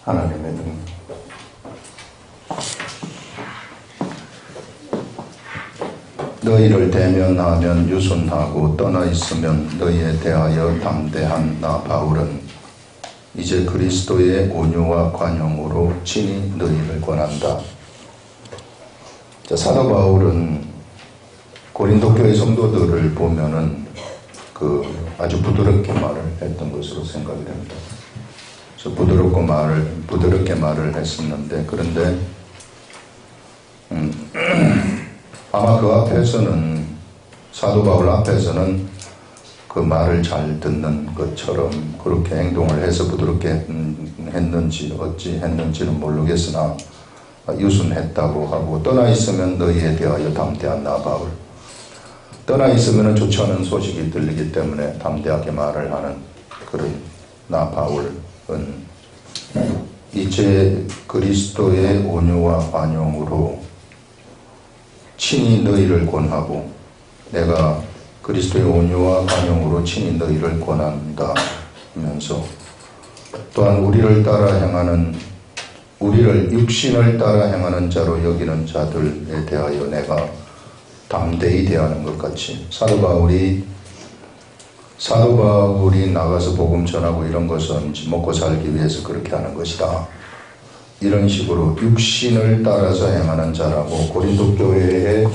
하나님의 능력. 너희를 대면하면 유순하고 떠나 있으면 너희에 대하여 담대한 나 바울은 이제 그리스도의 온유와 관용으로 친히 너희를 권한다. 자, 사도 바울은 고린도 교회 성도들을 보면은 아주 부드럽게 말을 했던 것으로 생각이 됩니다. 그래서 부드럽게 말을 했었는데, 그런데 아마 그 앞에서는, 사도 바울 앞에서는 그 말을 잘 듣는 것처럼 그렇게 행동을 해서 부드럽게 했는지 어찌 했는지는 모르겠으나 유순했다고 하고, 떠나 있으면 너희에 대하여 담대한 나 바울, 떠나 있으면 좋지 않은 소식이 들리기 때문에 담대하게 말을 하는 그런 나 바울은 이제 그리스도의 온유와 관용으로 친히 너희를 권하고, 내가 그리스도의 온유와 관용으로 친히 너희를 권한다 하면서, 또한 우리를 육신을 따라 행하는 자로 여기는 자들에 대하여 내가 담대히 대하는 것 같이, 사도 바울이 나가서 복음 전하고 이런 것은 먹고 살기 위해서 그렇게 하는 것이다, 이런 식으로 육신을 따라서 행하는 자라고 고린도 교회에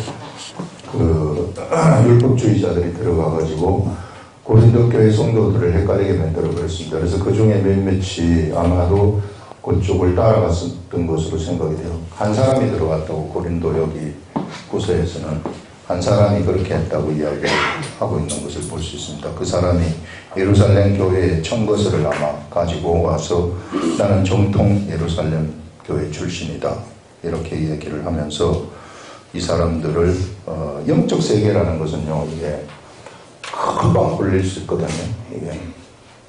율법주의자들이 들어가가지고 고린도 교회 성도들을 헷갈리게 만들어 버렸습니다. 그래서 그 중에 몇몇이 아마도 그쪽을 따라갔었던 것으로 생각이 돼요. 한 사람이 들어갔다고, 고린도 여기 구서에서는 한 사람이 그렇게 했다고 이야기하고 있는 것을 볼 수 있습니다. 그 사람이 예루살렘 교회의 청거서를 아마 가지고 와서 나는 정통 예루살렘 교회 출신이다, 이렇게 얘기를 하면서 이 사람들을 영적 세계라는 것은요, 이게 금방 홀릴 수 있거든요. 이게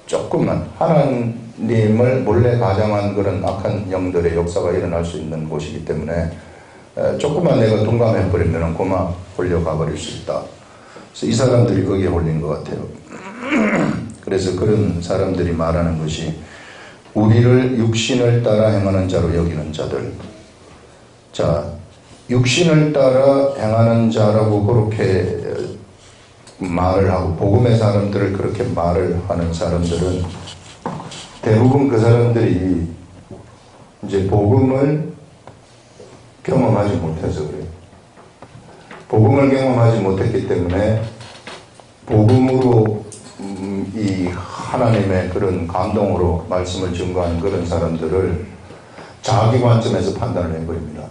조금만 하나님을 몰래 가장한 그런 악한 영들의 역사가 일어날 수 있는 곳이기 때문에 조금만 내가 둔감해버리면 그만 홀려가 버릴 수 있다. 그래서 이 사람들이 거기에 홀린 것 같아요. 그래서 그런 사람들이 말하는 것이 우리를 육신을 따라 행하는 자로 여기는 자들. 자, 육신을 따라 행하는 자라고 그렇게 말을 하고, 복음의 사람들을 그렇게 말을 하는 사람들은 대부분 그 사람들이 이제 복음을 경험하지 못해서 그래요. 복음을 경험하지 못했기 때문에 복음으로 이 하나님의 그런 감동으로 말씀을 증거하는 그런 사람들을 자기 관점에서 판단을 해버립니다.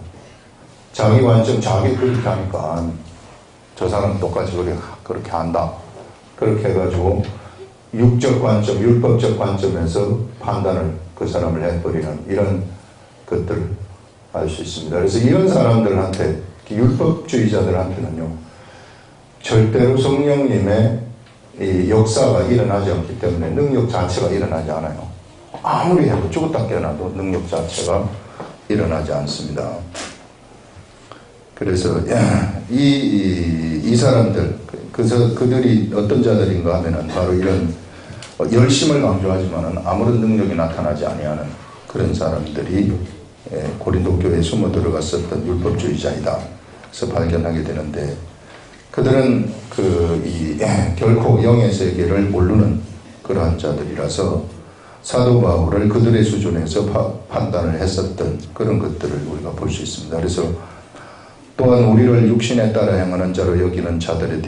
자기 관점, 자기 그렇게 하니까 저 사람 똑같이 그렇게 한다, 그렇게 해가지고 육적 관점, 율법적 관점에서 판단을 그 사람을 해버리는 이런 것들을 알 수 있습니다. 그래서 이런 사람들한테, 율법주의자들한테는요, 절대로 성령님의 이 역사가 일어나지 않기 때문에 능력 자체가 일어나지 않아요. 아무리 해도 죽었다 깨어나도 능력 자체가 일어나지 않습니다. 그래서 이 사람들, 그들이 어떤 자들인가 하면은 바로 이런 열심을 강조하지만은 아무런 능력이 나타나지 아니하는 그런 사람들이 고린도 교회에 숨어 들어갔었던 율법주의자이다. 그래서 발견하게 되는데, 그들은 결코 영의 세계를 모르는 그러한 자들이라서 사도 바울을 그들의 수준에서 판단을 했었던 그런 것들을 우리가 볼 수 있습니다. 그래서 또한 우리를 육신에 따라 행하는 자로 여기는 자들에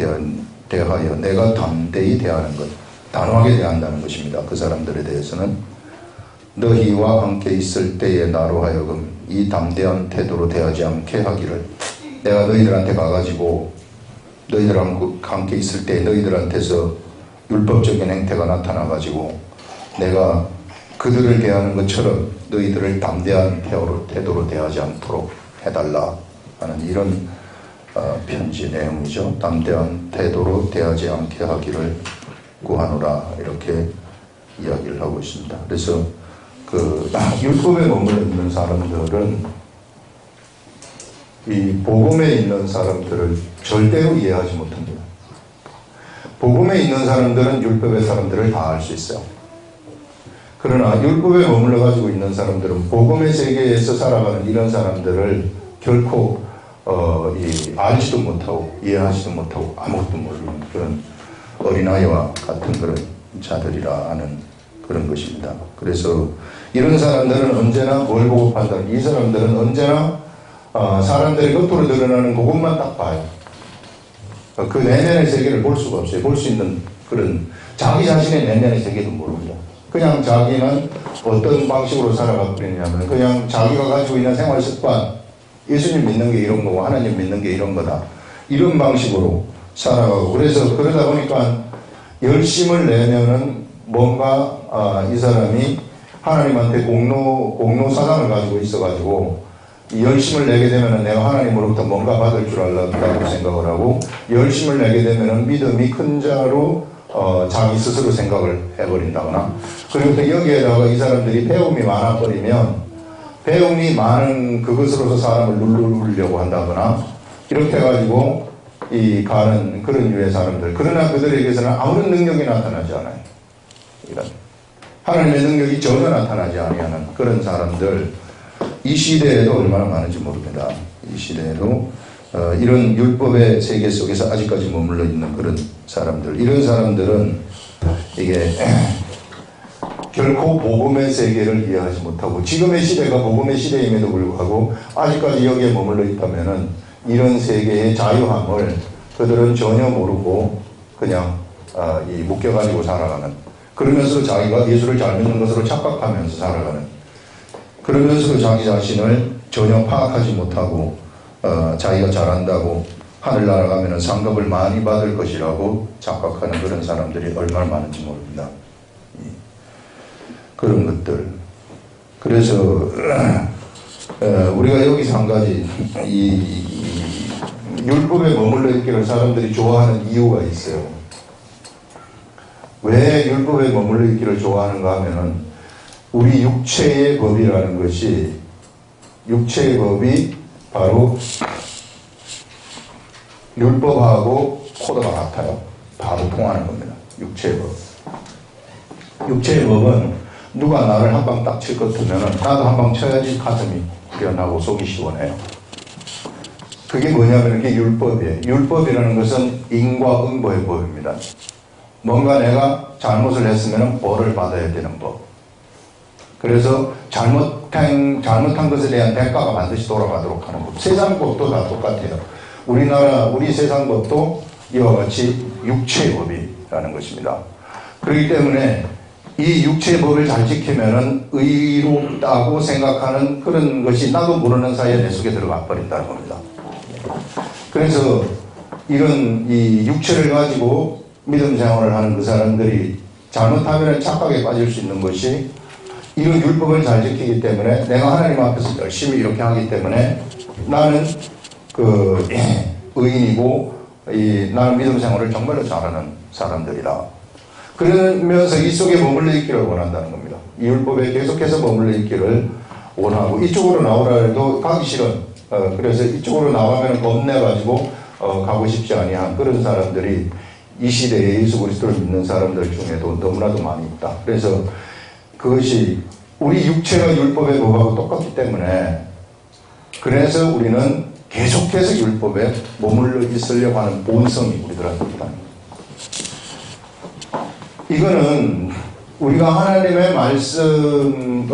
대하여 내가 담대히 대하는 것, 단호하게 대한다는 것입니다. 그 사람들에 대해서는 너희와 함께 있을 때에 나로 하여금 이 담대한 태도로 대하지 않게 하기를, 내가 너희들한테 가가지고 너희들하고 함께 있을 때 너희들한테서 율법적인 행태가 나타나가지고 내가 그들을 대하는 것처럼 너희들을 담대한 태도로 대하지 않도록 해달라 하는 이런 편지 내용이죠. 담대한 태도로 대하지 않게 하기를 구하노라, 이렇게 이야기를 하고 있습니다. 그래서 율법에 머물러 있는 사람들은 이 복음에 있는 사람들을 절대로 이해하지 못합니다. 복음에 있는 사람들은 율법의 사람들을 다 알 수 있어요. 그러나 율법에 머물러 가지고 있는 사람들은 복음의 세계에서 살아가는 이런 사람들을 결코 알지도 못하고 이해하지도 못하고 아무것도 모르는 그런 어린아이와 같은 그런 자들이라 하는 그런 것입니다. 그래서 이런 사람들은 언제나 뭘 보고 판단? 이 사람들은 언제나 사람들이 겉으로 드러나는 그것만 딱 봐요. 그 내면의 세계를 볼 수가 없어요. 볼 수 있는 그런 자기 자신의 내면의 세계도 모릅니다. 그냥 자기는 어떤 방식으로 살아가고 있냐면 그냥 자기가 가지고 있는 생활 습관, 예수님 믿는 게 이런 거고 하나님 믿는 게 이런 거다. 이런 방식으로 살아가고 그래서 그러다 보니까 열심을 내면은 뭔가 이 사람이 하나님한테 공로 사상을 가지고 있어가지고 열심을 내게 되면은 내가 하나님으로부터 뭔가 받을 줄 알았다고 생각을 하고 열심을 내게 되면은 믿음이 큰 자로 자기 스스로 생각을 해버린다거나 그리고 또 여기에다가 이 사람들이 배움이 많아버리면 배움이 많은 그것으로서 사람을 누르려고 한다거나 이렇게 해가지고 가는 그런 유의 사람들. 그러나 그들에게서는 아무런 능력이 나타나지 않아요. 이런 하나님의 능력이 전혀 나타나지 아니하는 그런 사람들. 이 시대에도 얼마나 많은지 모릅니다. 이 시대에도 이런 율법의 세계 속에서 아직까지 머물러 있는 그런 사람들. 이런 사람들은 이게 결코 복음의 세계를 이해하지 못하고 지금의 시대가 복음의 시대임에도 불구하고 아직까지 여기에 머물러 있다면은 이런 세계의 자유함을 그들은 전혀 모르고 그냥 묶여가지고 살아가는 그러면서 자기가 예수를 잘 믿는 것으로 착각하면서 살아가는 그러면서도 자기 자신을 전혀 파악하지 못하고 자기가 잘한다고 하늘나라 가면은 상급을 많이 받을 것이라고 착각하는 그런 사람들이 얼마나 많은지 모릅니다. 그런 것들. 그래서 우리가 여기서 한 가지 율법에 머물러 있기를 사람들이 좋아하는 이유가 있어요. 왜 율법에 머물러 있기를 좋아하는가 하면은 우리 육체의 법이라는 것이 육체의 법이 바로 율법하고 코드가 같아요. 바로 통하는 겁니다. 육체의 법. 육체의 법은 누가 나를 한 방 딱 칠 것 같으면 나도 한 방 쳐야지 가슴이 후련하고 속이 시원해요. 그게 뭐냐면 그게 율법이에요. 율법이라는 것은 인과응보의 법입니다. 뭔가 내가 잘못을 했으면 벌을 받아야 되는 법. 그래서 잘못한 것에 대한 대가가 반드시 돌아가도록 하는 법. 세상 법도 다 똑같아요. 우리 세상 법도 이와 같이 육체의 법이라는 것입니다. 그렇기 때문에 이 육체의 법을 잘 지키면은 의롭다고 생각하는 그런 것이 나도 모르는 사이에 내 속에 들어가 버린다는 겁니다. 그래서 이런 이 육체를 가지고 믿음 생활을 하는 그 사람들이 잘못하면 착각에 빠질 수 있는 것이 이런 율법을 잘 지키기 때문에 내가 하나님 앞에서 열심히 이렇게 하기 때문에 나는 의인이고 나는 믿음 생활을 정말로 잘하는 사람들이다. 그러면서 이 속에 머물러 있기를 원한다는 겁니다. 이 율법에 계속해서 머물러 있기를 원하고 이쪽으로 나오라 해도 가기 싫은 그래서 이쪽으로 나가면 겁내가지고 가고 싶지 아니한 그런 사람들이 이 시대에 예수 그리스도를 믿는 사람들 중에도 너무나도 많이 있다. 그래서 그것이 우리 육체가 율법의 법하고 똑같기 때문에 그래서 우리는 계속해서 율법에 머물러 있으려고 하는 본성이 우리들한테 있다. 이거는 우리가 하나님의 말씀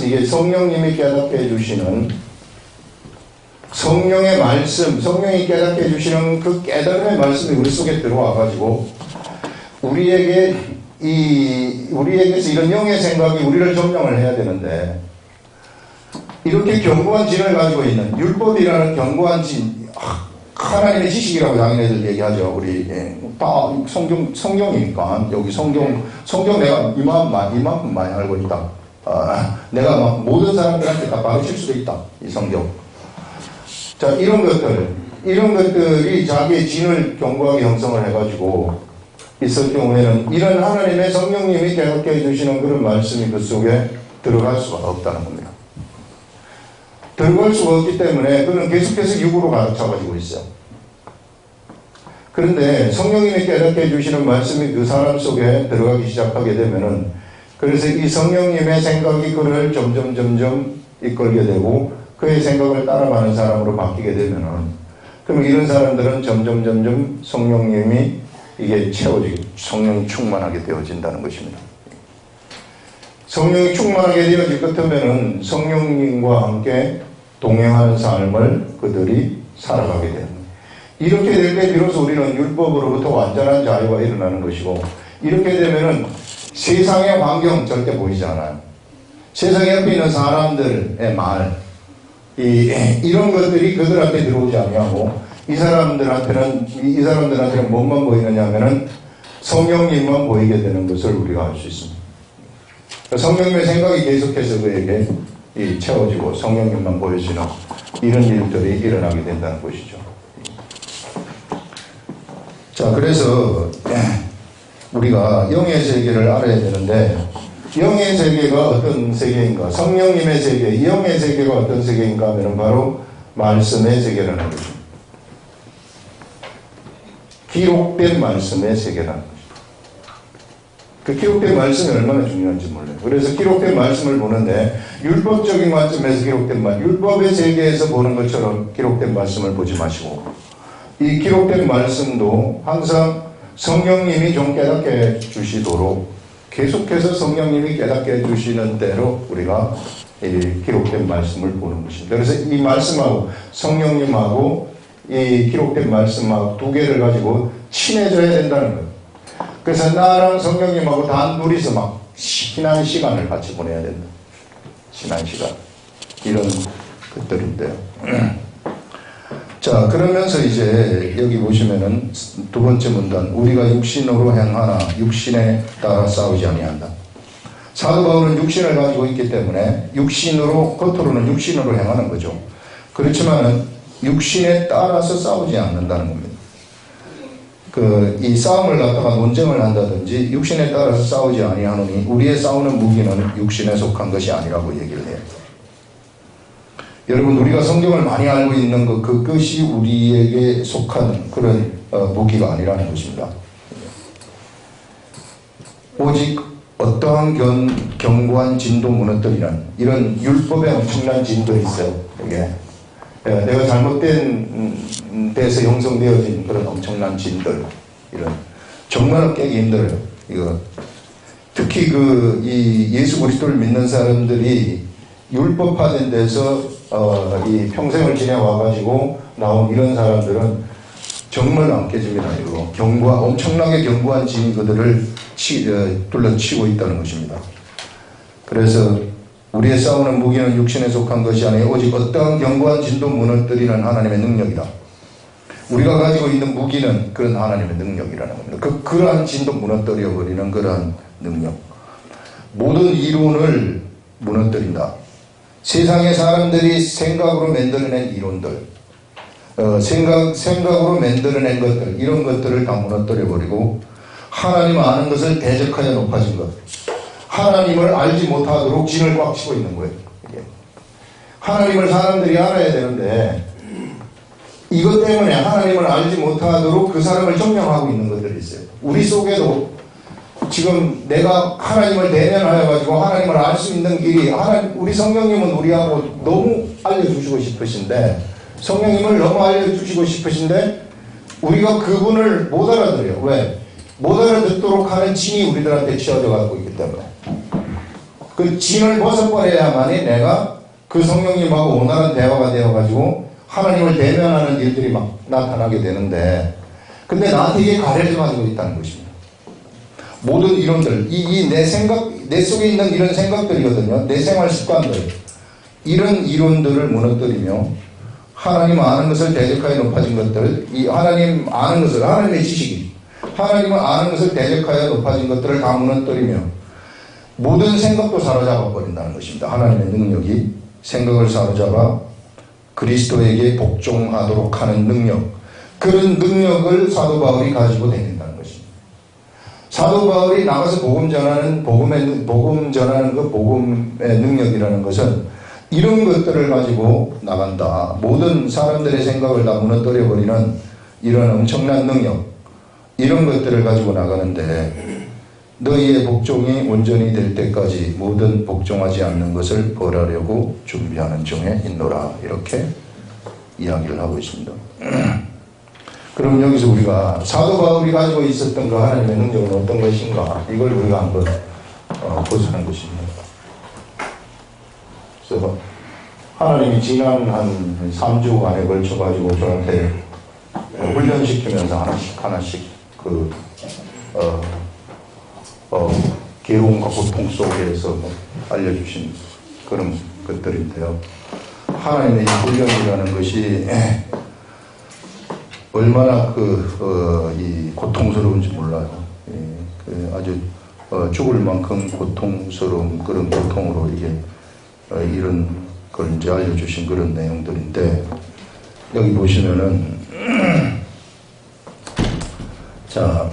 이게 성령님이 깨닫게 해주시는 성령의 말씀, 성령이 깨닫게 해주시는 그 깨달음의 말씀이 우리 속에 들어와가지고 우리에게서 이런 영의 생각이 우리를 점령을 해야 되는데 이렇게 견고한 진을 가지고 있는 율법이라는 견고한 진, 하나님의 지식이라고 당연히들 얘기하죠. 우리 다 성경이니까 여기 성경 내가 이만큼 많이 알고 있다. 내가 막 모든 사람들한테 다 가르칠 수도 있다. 이 성경. 자, 이런 것들이 자기의 진을 견고하게 형성을 해가지고 있을 경우에는 이런 하나님의 성령님이 깨닫게 해주시는 그런 말씀이 그 속에 들어갈 수가 없다는 겁니다. 들어갈 수가 없기 때문에 그는 계속해서 육으로 가득 차가지고 있어요. 그런데 성령님이 깨닫게 해주시는 말씀이 그 사람 속에 들어가기 시작하게 되면은 그래서 이 성령님의 생각이 그를 점점 이끌게 되고 그의 생각을 따라가는 사람으로 바뀌게 되면은, 그럼 이런 사람들은 점점 성령님이 이게 채워지게, 성령이 충만하게 되어진다는 것입니다. 성령이 충만하게 되어질 것 같으면은 성령님과 함께 동행하는 삶을 그들이 살아가게 됩니다. 이렇게 될 때 비로소 우리는 율법으로부터 완전한 자유가 일어나는 것이고, 이렇게 되면은 세상의 환경 절대 보이지 않아요. 세상에 옆에 있는 사람들의 말, 이런 것들이 그들한테 들어오지 아니하고, 이 사람들한테는 뭐만 보이느냐 하면은 성령님만 보이게 되는 것을 우리가 알 수 있습니다. 성령님의 생각이 계속해서 그에게 채워지고 성령님만 보여지는 이런 일들이 일어나게 된다는 것이죠. 자, 그래서 우리가 영의 세계를 알아야 되는데, 영의 세계가 어떤 세계인가, 성령님의 세계, 영의 세계가 어떤 세계인가 하면 바로 말씀의 세계라는 것입니다. 기록된 말씀의 세계라는 것입니다. 그 기록된 말씀이 얼마나 중요한지 몰라요. 그래서 기록된 말씀을 보는데, 율법적인 관점에서 기록된 말, 율법의 세계에서 보는 것처럼 기록된 말씀을 보지 마시고, 이 기록된 말씀도 항상 성령님이 좀 깨닫게 해주시도록, 계속해서 성령님이 깨닫게 해주시는 대로 우리가 이 기록된 말씀을 보는 것입니다. 그래서 이 말씀하고 성령님하고 이 기록된 말씀하고 두 개를 가지고 친해져야 된다는 거예요. 그래서 나랑 성령님하고 단둘이서 막 신한 시간을 같이 보내야 된다. 신한 시간. 이런 것들인데요. 자, 그러면서 이제 여기 보시면은 두 번째 문단, 우리가 육신으로 행하나 육신에 따라 싸우지 아니한다. 사도 바울은 육신을 가지고 있기 때문에 겉으로는 육신으로 행하는 거죠. 그렇지만은 육신에 따라서 싸우지 않는다는 겁니다. 이 싸움을 갖다가 논쟁을 한다든지 육신에 따라서 싸우지 아니하노니 우리의 싸우는 무기는 육신에 속한 것이 아니라고 얘기를 해요. 여러분, 우리가 성경을 많이 알고 있는 것, 그것이 우리에게 속한 그런 무기가 아니라는 것입니다. 오직 어떠한 견고한 진도 무너뜨리는 이런 율법에 엄청난 진도가 있어요. 이게 내가 잘못된 데서 형성되어진 그런 엄청난 진들, 이런 정말 깨기 힘들어요. 이거 특히 이 예수 그리스도를 믿는 사람들이 율법화된 데서 이 평생을 지내와가지고 나온 이런 사람들은 정말 안 깨집니다. 이거 엄청나게 견고한 진이 그들을 둘러치고 있다는 것입니다. 그래서 우리의 싸우는 무기는 육신에 속한 것이 아니라 오직 어떠한 견고한 진도 무너뜨리는 하나님의 능력이다. 우리가 가지고 있는 무기는 그런 하나님의 능력이라는 겁니다. 그러한 진도 무너뜨려 버리는 그러한 능력. 모든 이론을 무너뜨린다. 세상의 사람들이 생각으로 만들어낸 이론들, 생각으로 만들어낸 것들, 이런 것들을 다 무너뜨려버리고 하나님 아는 것을 대적하여 높아진 것, 하나님을 알지 못하도록 진을 꽉 치고 있는 거예요. 하나님을 사람들이 알아야 되는데 이것 때문에 하나님을 알지 못하도록 그 사람을 점령하고 있는 것들이 있어요. 우리 속에도 지금 내가 하나님을 대면하여 가지고 하나님을 알 수 있는 길이, 우리 성령님은 우리하고 너무 알려주시고 싶으신데, 성령님을 너무 알려주시고 싶으신데 우리가 그분을 못 알아들어요. 왜? 못 알아듣도록 하는 진이 우리들한테 치어져 갖고 있기 때문에. 그 진을 벗어버려야만이 내가 그 성령님하고 원활한 대화가 되어 가지고 하나님을 대면하는 일들이 막 나타나게 되는데, 근데 나한테 이게 가려져 가지고 있다는 것입니다. 모든 이론들, 내 속에 있는 이런 생각들이거든요. 내 생활 습관들, 이런 이론들을 무너뜨리며 하나님 아는 것을 대적하여 높아진 것들, 이 하나님 아는 것을, 하나님의 지식이, 하나님을 아는 것을 대적하여 높아진 것들을 다 무너뜨리며 모든 생각도 사로잡아 버린다는 것입니다. 하나님의 능력이 생각을 사로잡아 그리스도에게 복종하도록 하는 능력, 그런 능력을 사도 바울이 가지고 다닌다는 것입니다. 사도 바울이 나가서 복음 전하는 그 복음의 능력이라는 것은 이런 것들을 가지고 나간다. 모든 사람들의 생각을 다 무너뜨려 버리는 이런 엄청난 능력, 이런 것들을 가지고 나가는데, 너희의 복종이 온전히 될 때까지 모든 복종하지 않는 것을 벌하려고 준비하는 중에 있노라. 이렇게 이야기를 하고 있습니다. 그럼 여기서 우리가 사도 바울이 가지고 있었던 그 하나님의 능력은 어떤 것인가, 이걸 우리가 한번 보자는 것입니다. 그래서 하나님이 지난 한 3주간에 걸쳐가지고 저한테 훈련시키면서 하나씩 괴로움과 고통 속에서 알려주신 그런 것들인데요. 하나님의 이 훈련이라는 것이 얼마나 이 고통스러운지 몰라요. 아주 죽을 만큼 고통스러운 그런 고통으로 이게 이런 걸 이제 알려주신 그런 내용들인데, 여기 보시면은 자,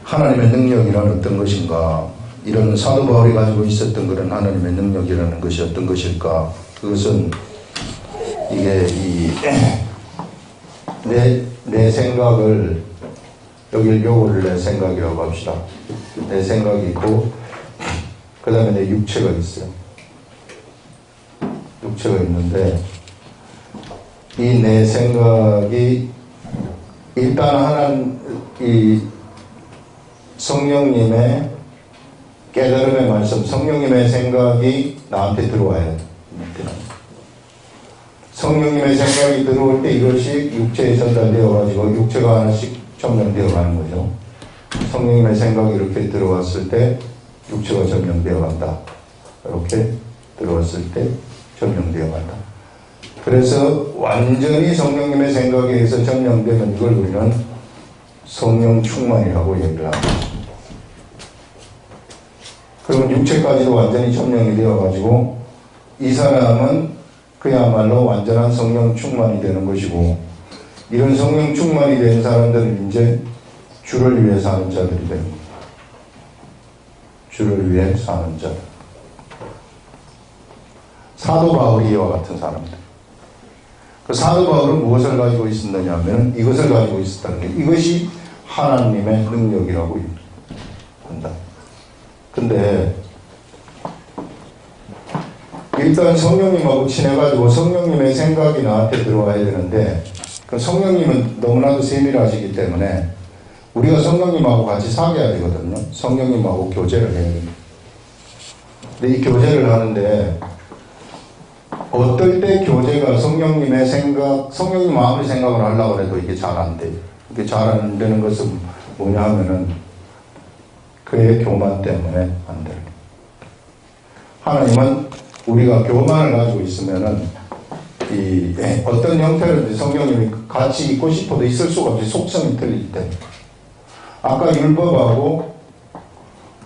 하나님의 능력이란 어떤 것인가, 이런 사도 바울이 가지고 있었던 그런 하나님의 능력이라는 것이 어떤 것일까? 그것은 이게 내 생각을, 요거를 내 생각이라고 합시다. 내 생각이 있고, 그 다음에 내 육체가 있어요. 육체가 있는데, 이 내 생각이 일단 이 성령님의 깨달음의 말씀, 성령님의 생각이 나한테 들어와야 돼요. 성령님의 생각이 들어올 때 이것이 육체에 전달되어가지고 육체가 하나씩 점령되어 가는 거죠. 성령님의 생각이 이렇게 들어왔을 때 육체가 점령되어 간다. 이렇게 들어왔을 때 점령되어 간다. 그래서 완전히 성령님의 생각에 의해서 점령되면 이걸 우리는 성령 충만이라고 얘기를 합니다. 그러면 육체까지도 완전히 점령이 되어가지고 이 사람은 그야말로 완전한 성령 충만이 되는 것이고, 이런 성령 충만이 된 사람들은 이제 주를 위해 사는 자들이 되는 겁니다. 주를 위해 사는 자들. 사도 바울이 이와 같은 사람들. 그 사도 바울은 무엇을 가지고 있었느냐 하면 이것을 가지고 있었다는 게, 이것이 하나님의 능력이라고 한다. 근데 일단 성령님하고 친해가지고 성령님의 생각이 나한테 들어와야 되는데, 그 성령님은 너무나도 세밀하시기 때문에 우리가 성령님하고 같이 사귀어야 되거든요. 성령님하고 교제를 해야 됩니다. 근데 이 교제를 하는데 어떨 때 교제가 성령님의 생각, 성령님 마음의 생각을 하려고 해도 이게 잘 안 돼요. 이게 잘 안 되는 것은 뭐냐 하면은 그의 교만 때문에 안 돼요. 하나님은 우리가 교만을 가지고 있으면은 어떤 형태로든 성령님이 같이 있고 싶어도 있을 수가 없이 속성이 틀리기 때문에. 아까 율법하고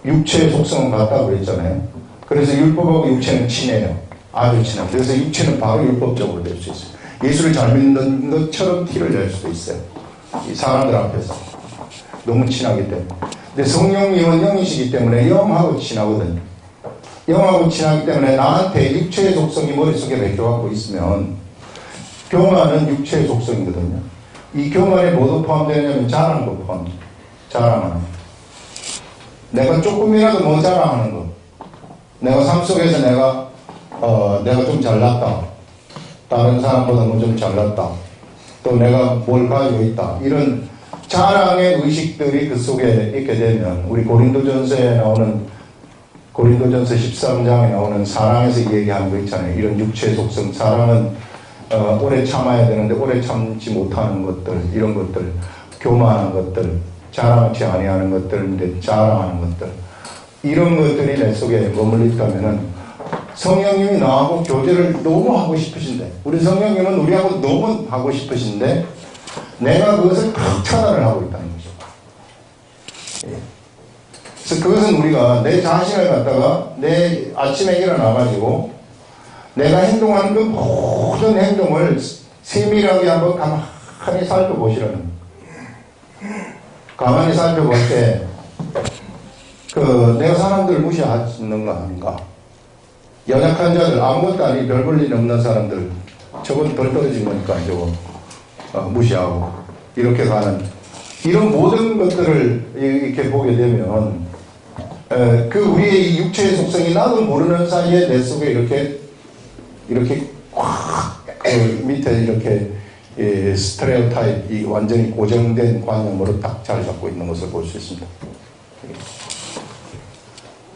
육체의 속성은 같다고 그랬잖아요. 그래서 율법하고 육체는 친해요. 아주 친해요. 그래서 육체는 바로 율법적으로 될 수 있어요. 예수를 잘 믿는 것처럼 티를 낼 수도 있어요. 이 사람들 앞에서. 너무 친하기 때문에. 근데 성령님은 영이시기 때문에 영하고 친하거든요. 영하고 친하기 때문에 나한테 육체의 속성이 머릿속에 맥혀갖고 있으면, 교만은 육체의 속성이거든요. 이 교만에 뭐도 포함되냐면 자랑도 포함돼요. 자랑하는 거. 내가 조금이라도 뭐 자랑하는 거. 내가 삶 속에서 내가 좀 잘났다. 다른 사람보다 뭐 좀 잘났다. 또 내가 뭘 가지고 있다. 이런 자랑의 의식들이 그 속에 있게 되면, 우리 고린도전서 13장에 나오는 사랑에서 얘기하는 거 있잖아요. 이런 육체의 속성. 사랑은 오래 참아야 되는데 오래 참지 못하는 것들, 이런 것들, 교만한 것들, 자랑치 아니하는 것들인데 자랑하는 것들, 이런 것들이 내 속에 머물러 있다면은 성령님이 나하고 교제를 너무 하고 싶으신데, 우리 성령님은 우리하고 너무 하고 싶으신데 내가 그것을 다 차단을 하고 있다는 거죠. 예. 그래서 그것은 우리가 내 자신을 갖다가 내 아침에 일어나가지고 내가 행동하는 그 모든 행동을 세밀하게 한번 가만히 살펴보시라는 거예요. 가만히 살펴볼 때 내가 사람들을 무시하는 거 아닌가? 연약한 자들, 아무것도 아니 별 볼 일 없는 사람들, 저건 덜 떨어진 거니까 저거 무시하고 이렇게 가는 이런 모든 것들을 이렇게 보게 되면 그 우리의 이 육체의 속성이 나도 모르는 사이에 내 속에 이렇게 꽉그 밑에 이렇게 스테레오타입, 이 완전히 고정된 관념으로 딱 자리 잡고 있는 것을 볼 수 있습니다.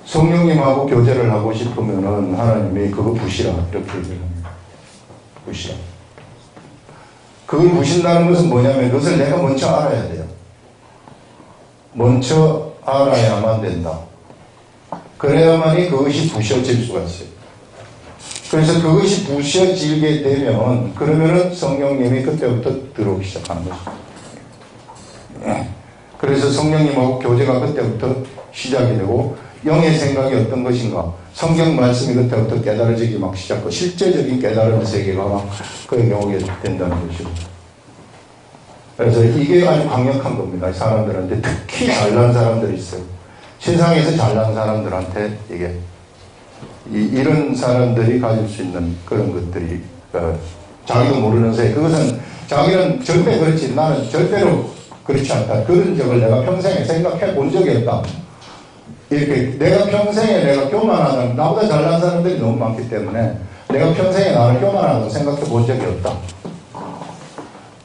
성령님하고 교제를 하고 싶으면은 하나님이 그거 부시라 이렇게 얘기합니다. 부시라. 그걸 부신다는 것은 뭐냐면 그것을 내가 먼저 알아야 돼요. 먼저 알아야만 된다. 그래야만이 그것이 부셔질 수가 있어요. 그래서 그것이 부셔지게 되면 그러면은 성령님이 그때부터 들어오기 시작하는 거죠. 그래서 성령님하고 교제가 그때부터 시작이 되고 영의 생각이 어떤 것인가 성경 말씀이 그때부터 깨달아지기 막 시작하고 실제적인 깨달음의 세계가 막 그에게 오게 된다는 것이고 그래서 이게 아주 강력한 겁니다. 사람들한테 특히 잘난 사람들이 있어요. 세상에서 잘난 사람들한테 이게 이런 사람들이 가질 수 있는 그런 것들이 자기도 모르는 사이 그것은 자기는 절대 그렇지 나는 절대로 그렇지 않다. 그런 적을 내가 평생에 생각해 본 적이 없다. 이렇게 내가 평생에 내가 교만하다는 나보다 잘난 사람들이 너무 많기 때문에 내가 평생에 나를 교만하다고 생각해 본 적이 없다.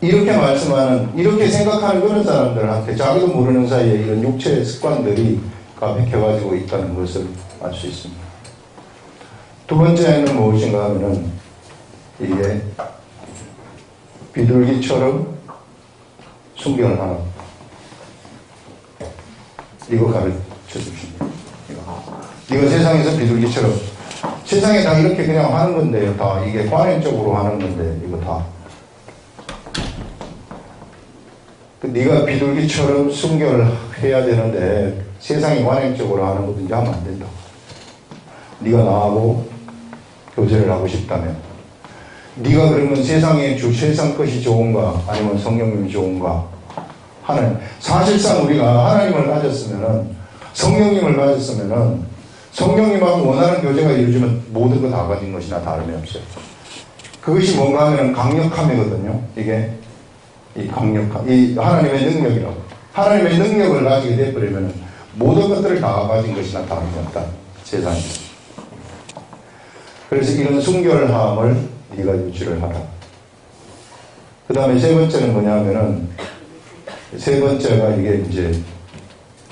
이렇게 말씀하는 이렇게 생각하는 그런 사람들한테 자기도 모르는 사이에 이런 육체의 습관들이 가백해가지고 있다는 것을 알 수 있습니다. 두 번째는 무엇인가 하면은 이게 비둘기처럼 순결을 하라. 이거 가르쳐 주십니다. 이거 세상에서 비둘기처럼 세상에 다 이렇게 그냥 하는 건데요. 다 이게 관행적으로 하는 건데 이거 다 네가 비둘기처럼 순결해야 되는데 세상이 관행적으로 하는 거든지 하면 안 된다. 네가 나하고 교제를 하고 싶다면 네가 그러면 세상 것이 좋은가 아니면 성령님이 좋은가 하는 사실상 우리가 하나님을 가졌으면은 성령님을 가졌으면은 성령님하고 원하는 교제가 이루어지면 모든 거 다 가진 것이나 다름이 없어요. 그것이 뭔가 하면 강력함이거든요. 이게 이 강력함, 이 하나님의 능력이라고. 하나님의 능력을 가지게 되어버리면 모든 것들을 다 가진 것이나 다름이 없다. 세상에. 그래서 이런 순결함을 네가 유지를 하라. 그 다음에 세 번째는 뭐냐면은 세 번째가 이게 이제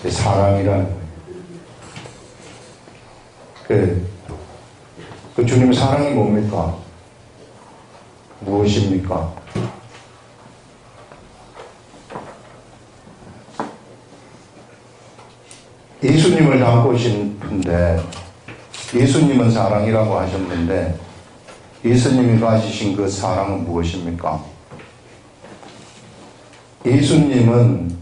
사랑이라는 거예요. 그 주님 사랑이 뭡니까? 무엇입니까? 예수님을 닮고 싶은데 예수님은 사랑이라고 하셨는데 예수님이 가지신 그 사랑은 무엇입니까? 예수님은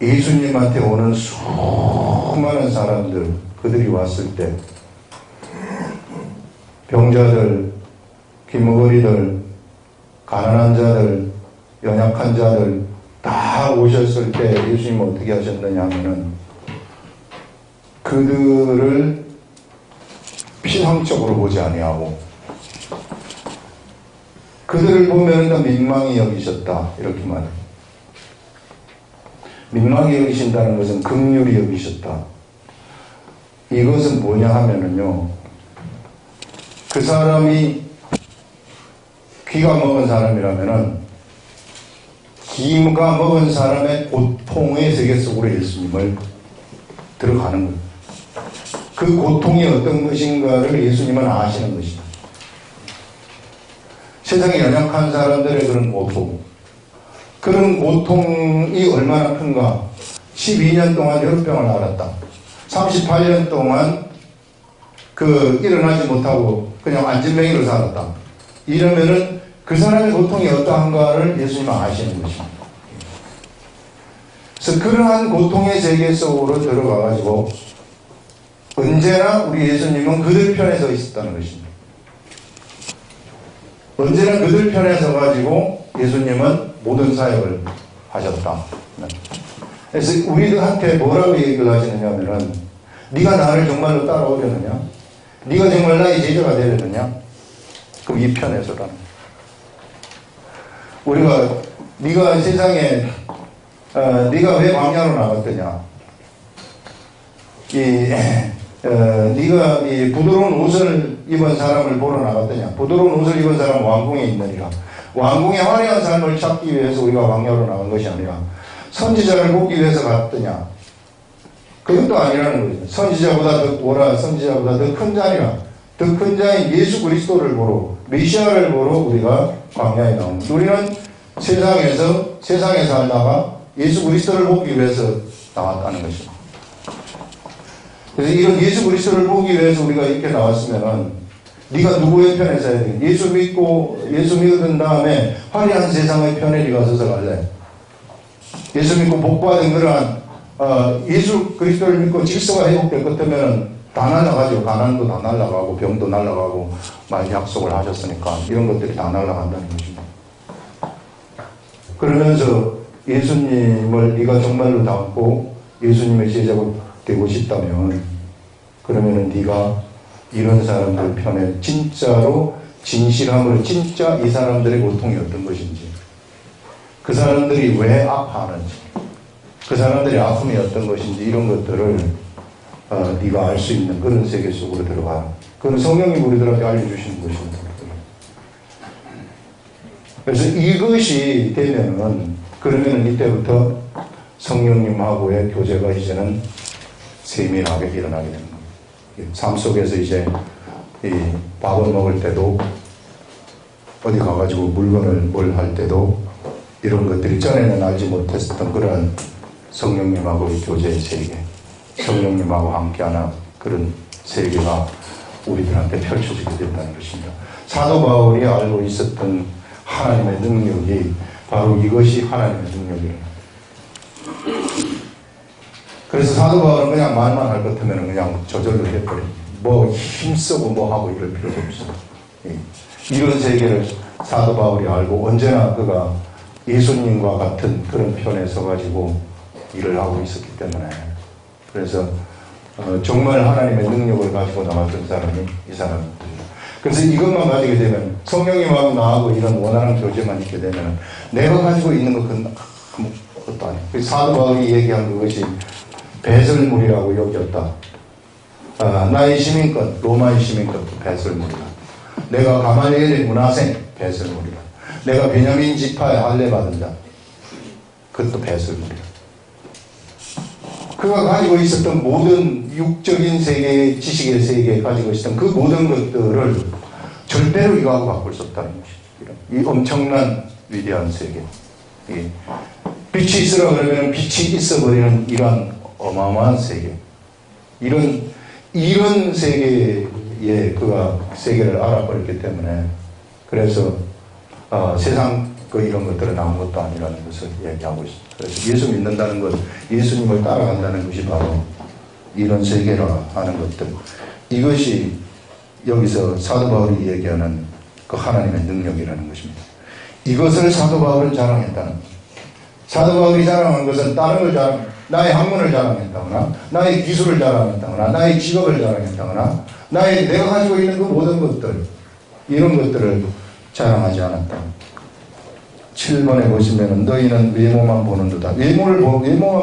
예수님한테 오는 수많은 사람들 그들이 왔을 때 병자들, 귀머거리들, 가난한 자들, 연약한 자들 다 오셨을 때 예수님은 어떻게 하셨느냐 하면은 그들을 피상적으로 보지 아니하고 그들을 보면 다 민망히 여기셨다 이렇게 말해요. 민망히 여기신다는 것은 긍휼히 여기셨다. 이것은 뭐냐 하면은요 그 사람이 귀가 먹은 사람이라면은 귀가 먹은 사람의 고통의 세계 속으로 예수님을 들어가는 거예요. 그 고통이 어떤 것인가를 예수님은 아시는 것이다. 세상에 연약한 사람들의 그런 고통, 그런 고통이 얼마나 큰가. 12년 동안 혈병을 앓았다. 38년 동안 일어나지 못하고 그냥 안진뱅이로 살았다. 이러면은 그 사람의 고통이 어떠한가를 예수님은 아시는 것입니다. 그래서 그러한 고통의 세계 속으로 들어가가지고 언제나 우리 예수님은 그들 편에 서 있었다는 것입니다. 언제나 그들 편에 서가지고 예수님은 모든 사역을 하셨다. 그래서 우리들한테 뭐라고 얘기를 하시느냐 하면은 네가 나를 정말로 따라오려느냐? 네가 정말 나의 제자가 되려느냐? 그럼 이 편에 서라는 우리가 네가 세상에 네가 왜 광야로 나갔더냐? 네가 이 부드러운 옷을 입은 사람을 보러 나갔더냐? 부드러운 옷을 입은 사람은 왕궁에 있느니라. 왕궁의 화려한 삶을 찾기 위해서 우리가 광야로 나간 것이 아니라 선지자를 보기 위해서 갔더냐? 그것도 아니라는 거죠. 선지자보다 더 큰 자니라. 더 큰 자인 예수 그리스도를 보러, 메시아를 보러 우리가 광야에 나옵니다. 우리는 세상에 살다가 예수 그리스도를 보기 위해서 나왔다는 것입니다. 그래서 이런 예수 그리스도를 보기 위해서 우리가 이렇게 나왔으면은 네가 누구의 편에 서야 돼? 예수 믿은 다음에 화려한 세상의 편에 네가 서서 갈래? 예수 믿고 복받은 그러한 예수 그리스도를 믿고 질서가 회복될 것 같으면 다 날아가죠. 가난도 다 날아가고 병도 날아가고 많이 약속을 하셨으니까 이런 것들이 다 날아간다는 것입니다. 그러면서 예수님을 네가 정말로 닮고 예수님의 제자가 되고 싶다면 그러면은 네가 이런 사람들 편에 진짜로 진실함으로 진짜 이 사람들의 고통이 어떤 것인지, 그 사람들이 왜 아파하는지, 그 사람들의 아픔이 어떤 것인지 이런 것들을 네가 알 수 있는 그런 세계 속으로 들어가. 그건 성령이 우리들한테 알려주시는 것입니다. 그래서 이것이 되면은 그러면은 이때부터 성령님하고의 교제가 이제는 세밀하게 일어나게 되는 겁니다. 삶 속에서 이제 이 밥을 먹을 때도 어디 가가지고 물건을 뭘 할 때도 이런 것들이 전에는 알지 못했던 그런 성령님하고의 교제의 세계, 성령님하고 함께하는 그런 세계가 우리들한테 펼쳐지게 된다는 것입니다. 사도 바울이 알고 있었던 하나님의 능력이 바로 이것이 하나님의 능력이에요. 그래서 사도 바울은 그냥 말만 할 것 같으면 그냥 저절로 해버려요. 뭐 힘쓰고 뭐 하고 이럴 필요가 없어요. 이런 세계를 사도 바울이 알고 언제나 그가 예수님과 같은 그런 편에 서가지고 일을 하고 있었기 때문에, 그래서 정말 하나님의 능력을 가지고 나왔던 사람이 이 사람입니다. 그래서 이것만 가지게 되면, 성령님하고 나하고 이런 원활한 교제만 있게 되면 내가 가지고 있는 것은 아무것도 아니에요. 사도 바울이 얘기한 그것이 배설물이라고 여겼다. 나의 시민권, 로마의 시민권도 배설물이다. 내가 가말리엘의 문화생, 배설물이다. 내가 베냐민 지파의 할례 받은 자, 그것도 배설물이다. 그가 가지고 있었던 모든 육적인 세계, 지식의 세계에 가지고 있었던 그 모든 것들을 절대로 이거하고 바꿀 수 없다는 것이죠. 이 엄청난 위대한 세계. 빛이 있으라 그러면 빛이 있어버리는 이러한 어마어마한 세계. 이런 세계에 그가 세계를 알아버렸기 때문에, 그래서 세상 이런 것들은 아무것도 아니라는 것을 얘기하고 있습니다. 그래서 예수 믿는다는 것, 예수님을 따라간다는 것이 바로 이런 세계라 하는 것들. 이것이 여기서 사도 바울이 얘기하는 그 하나님의 능력이라는 것입니다. 이것을 사도 바울은 자랑했다는 것. 사도 바울이 자랑한 것은 다른 걸 나의 학문을 자랑했다거나, 나의 기술을 자랑했다거나, 나의 직업을 자랑했다거나, 내가 가지고 있는 그 모든 것들, 이런 것들을 자랑하지 않았다. 7번에 보시면은 너희는 외모만 보는 듯다. 외모만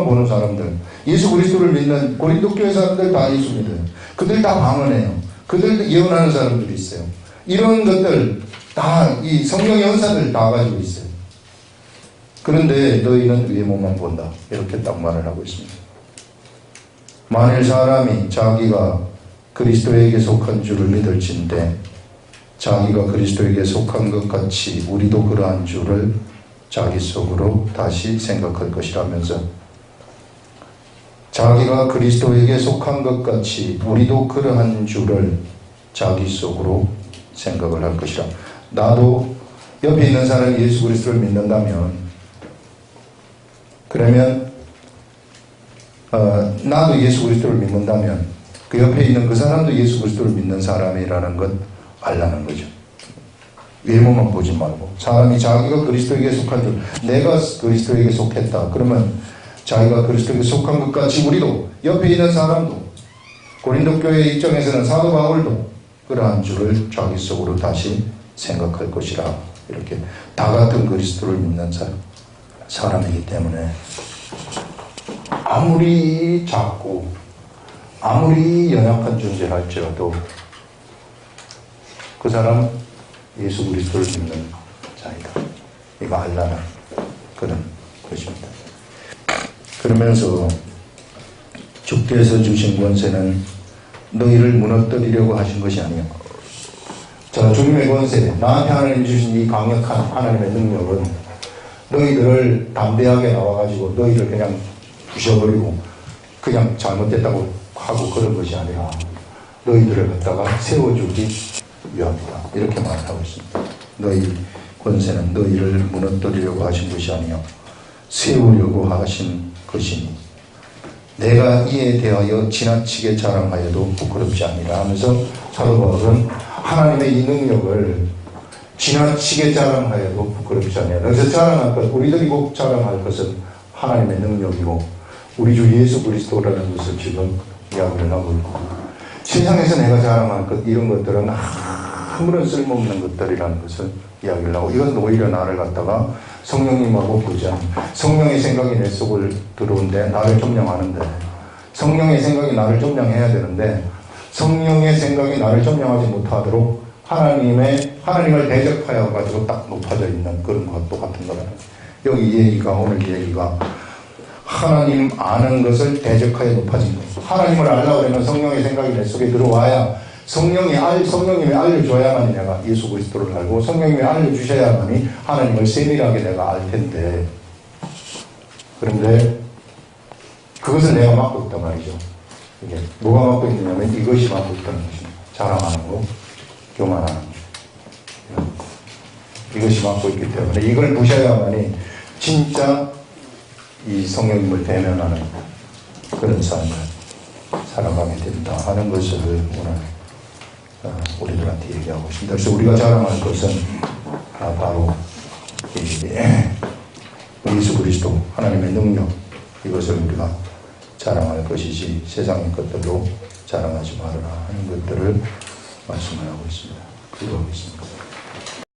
보는 사람들, 예수 그리스도를 믿는 고린도 교회 사람들 다 예수 믿어요. 그들 다 방언해요. 그들도 예언하는 사람들이 있어요. 이런 것들 다 이 성령의 은사들 다 가지고 있어요. 그런데 너희는 외모만 본다. 이렇게 딱 말을 하고 있습니다. 만일 사람이 자기가 그리스도에게 속한 줄을 믿을진데 자기가 그리스도에게 속한 것 같이 우리도 그러한 줄을 자기 속으로 다시 생각할 것이라면서, 자기가 그리스도에게 속한 것 같이 우리도 그러한 줄을 자기 속으로 생각을 할 것이라. 나도 옆에 있는 사람이 예수 그리스도를 믿는다면, 그러면 나도 예수 그리스도를 믿는다면 그 옆에 있는 그 사람도 예수 그리스도를 믿는 사람이라는 것 알라는 거죠. 외모만 보지 말고, 사람이 자기가 그리스도에게 속한 줄, 내가 그리스도에게 속했다. 그러면 자기가 그리스도에게 속한 것 같이 우리도, 옆에 있는 사람도, 고린도 교회 입장에서는 사도 바울도 그러한 줄을 자기 속으로 다시 생각할 것이라. 이렇게 다 같은 그리스도를 믿는 사람이기 때문에 아무리 작고 아무리 연약한 존재라 할지라도 그 사람 예수 그리스도를 믿는 자이다. 이거 알라는 그런 것입니다. 그러면서 주께서 주신 권세는 너희를 무너뜨리려고 하신 것이 아니요. 자, 주님의 권세, 나한테 하나님 주신 이 강력한 하나님의 능력은 너희들을 담대하게 나와가지고 너희를 그냥 부셔버리고 그냥 잘못됐다고 하고 그런 것이 아니라 너희들을 갖다가 세워주기 위함이다. 이렇게 말하고 있습니다. 너희 권세는 너희를 무너뜨리려고 하신 것이 아니요 세우려고 하신 것이니 내가 이에 대하여 지나치게 자랑하여도 부끄럽지 아니라 하면서 사도 바울은 하나님의 이 능력을 지나치게 자랑하여도 부끄럽지 아니라, 그래서 자랑할 것, 우리들이 꼭 자랑할 것은 하나님의 능력이고 우리 주 예수 그리스도라는 것을 지금 이야기를 하고 있고, 세상에서 내가 자랑할 것 이런 것들은 아무런 쓸모없는 것들이라는 것을 이야기를 하고, 이것은 오히려 나를 갖다가 성령님하고 교제하는, 성령의 생각이 내 속을 들어오는데 나를 점령하는데, 성령의 생각이 나를 점령해야 되는데 성령의 생각이 나를 점령하지 못하도록 하나님을 대적하여 가지고 딱 높아져 있는 그런 것과 똑같은 거라는, 여기 얘기가, 오늘 얘기가 하나님 아는 것을 대적하여 높아진 것. 하나님을 알려고 하면 성령의 생각이 내 속에 들어와야, 성령님이 알려줘야만이 내가 예수 그리스도를 알고, 성령님이 알려주셔야만이 하나님을 세밀하게 내가 알 텐데, 그런데 그것을 내가 맡고 있단 말이죠. 이게 뭐가 맡고 있느냐면 이것이 맡고 있다는 것입니다. 자랑하는 거, 교만하는 거, 이것이 맡고 있기 때문에 이걸 부셔야만이 진짜 이 성령님을 대면하는 그런 삶을 살아가게 된다 하는 것을 오늘 우리들한테 얘기하고 있습니다. 그래서 우리가 자랑할 것은 바로 예수 그리스도, 하나님의 능력, 이것을 우리가 자랑할 것이지 세상의 것들로 자랑하지 말아라 하는 것들을 말씀을 하고 있습니다. 기도하고 있습니다.